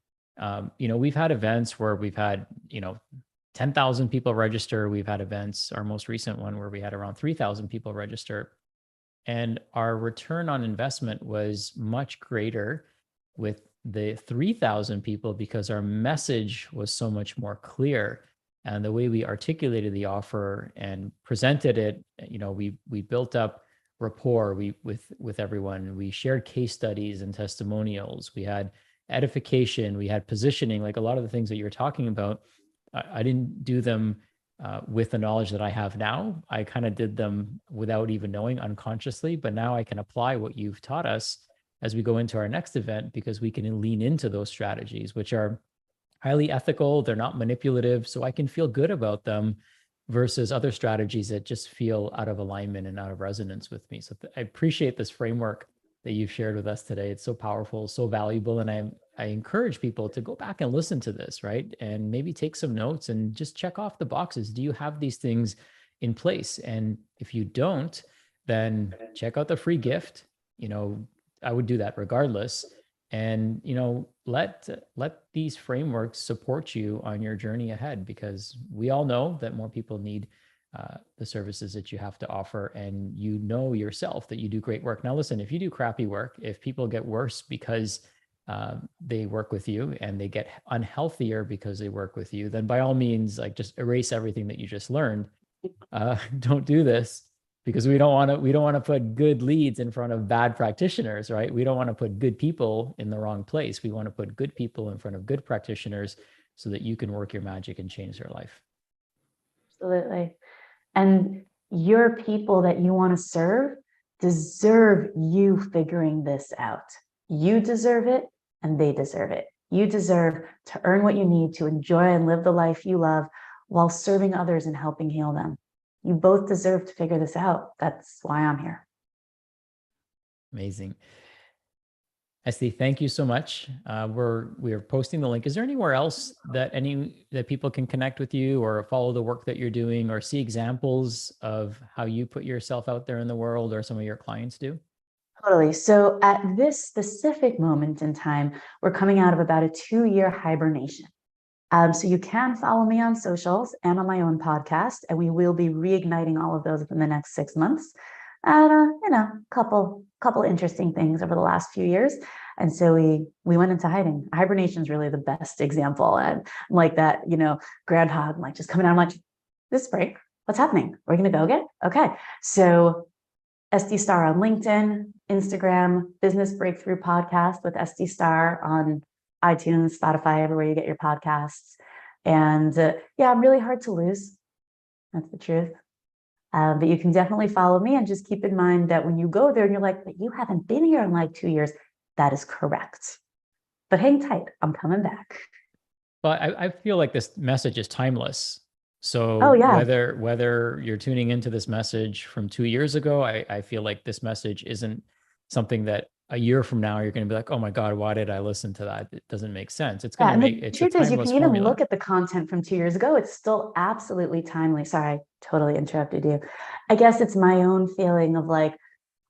We've had events where we've had 10,000 people register. We've had events, our most recent one where we had around 3,000 people register, and our return on investment was much greater with the 3,000 people because our message was so much more clear, and the way we articulated the offer and presented it. We built up rapport with everyone. We shared case studies and testimonials. We had edification. We had positioning, like a lot of the things that you're talking about. I didn't do them with the knowledge that I have now. I kind of did them without even knowing, unconsciously, but now I can apply what you've taught us as we go into our next event, because we can lean into those strategies, which are highly ethical. They're not manipulative, so I can feel good about them versus other strategies that just feel out of alignment and out of resonance with me. So I appreciate this framework that you've shared with us today. It's so powerful, so valuable. And I encourage people to go back and listen to this, right? And maybe take some notes and just check off the boxes. Do you have these things in place? And if you don't, then check out the free gift. I would do that regardless. And let these frameworks support you on your journey ahead, because we all know that more people need the services that you have to offer, and yourself that you do great work. Now listen, if you do crappy work, if people get worse because they work with you, and they get unhealthier because they work with you, then by all means, like, just erase everything that you just learned. Don't do this, because we don't want to put good leads in front of bad practitioners, right? We don't want to put good people in the wrong place. We want to put good people in front of good practitioners so that you can work your magic and change their life. Absolutely. And your people that you want to serve deserve you figuring this out. You deserve it, and they deserve it. You deserve to earn what you need to enjoy and live the life you love while serving others and helping heal them. You both deserve to figure this out. That's why I'm here. Amazing. Estie, thank you so much. We're posting the link. Is there anywhere else that people can connect with you or follow the work that you're doing or see examples of how you put yourself out there in the world or some of your clients do? Totally. So at this specific moment in time, we're coming out of about a 2-year hibernation. So you can follow me on socials and on my own podcast, and we will be reigniting all of those within the next 6 months. And couple interesting things over the last few years. And so we went into hiding. Hibernation is really the best example. And I'm like that, groundhog, like just coming out, I'm like, this break, what's happening? We're going to go again? Okay. So Estie Starr on LinkedIn, Instagram, Business Breakthrough Podcast with Estie Starr on iTunes, Spotify, everywhere you get your podcasts. And I'm really hard to lose. That's the truth. But you can definitely follow me, and just keep in mind that when you go there and you're like, but you haven't been here in like 2 years, that is correct. But hang tight, I'm coming back. Well, I feel like this message is timeless. So Oh, yeah. whether you're tuning into this message from 2 years ago, I feel like this message isn't something that a year from now you're going to be like, oh my God, why did I listen to that? It doesn't make sense. It's going to make it's a truth is, you timeless can even formula. look at the content from 2 years ago. It's still absolutely timely. Sorry, I totally interrupted you. I guess it's my own feeling of like,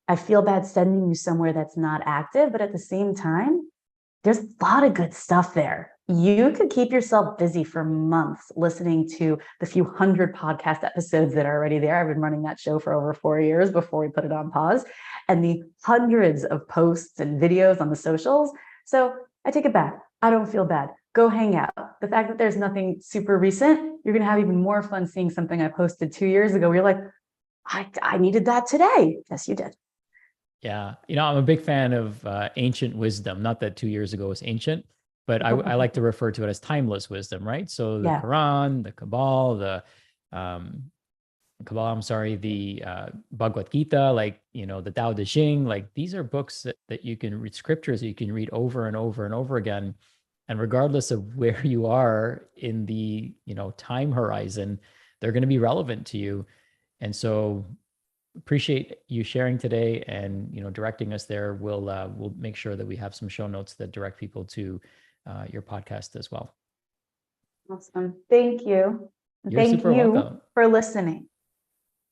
I feel bad sending you somewhere that's not active, but at the same time, there's a lot of good stuff there. You could keep yourself busy for months listening to the few hundred podcast episodes that are already there. I've been running that show for over 4 years before we put it on pause, and the hundreds of posts and videos on the socials. So I take it back. I don't feel bad. Go hang out. The fact that there's nothing super recent, you're going to have even more fun seeing something I posted 2 years ago where you're like, I needed that today. Yes, you did. Yeah. I'm a big fan of ancient wisdom. Not that 2 years ago was ancient, but I like to refer to it as timeless wisdom, right? So the Yeah. Quran, the Kabbalah, um, the Bhagavad Gita, the Tao Te Ching, like these are books that you can read, scriptures that you can read over and over and over again. And regardless of where you are in the, time horizon, they're going to be relevant to you. And so appreciate you sharing today and, directing us there. We'll make sure that we have some show notes that direct people to your podcast as well. Awesome. Thank you. You're Thank super you welcome. for listening.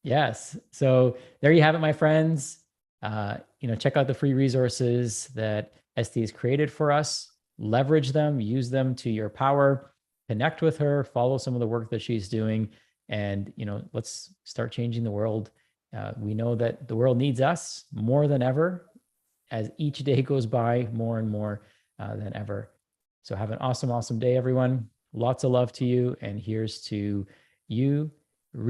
Yes. So there you have it, my friends. Check out the free resources that Estie has created for us. Leverage them, use them to your power, connect with her, follow some of the work that she's doing, and let's start changing the world. We know that the world needs us more than ever as each day goes by, more and more than ever. So have an awesome, awesome day, everyone. Lots of love to you. And here's to you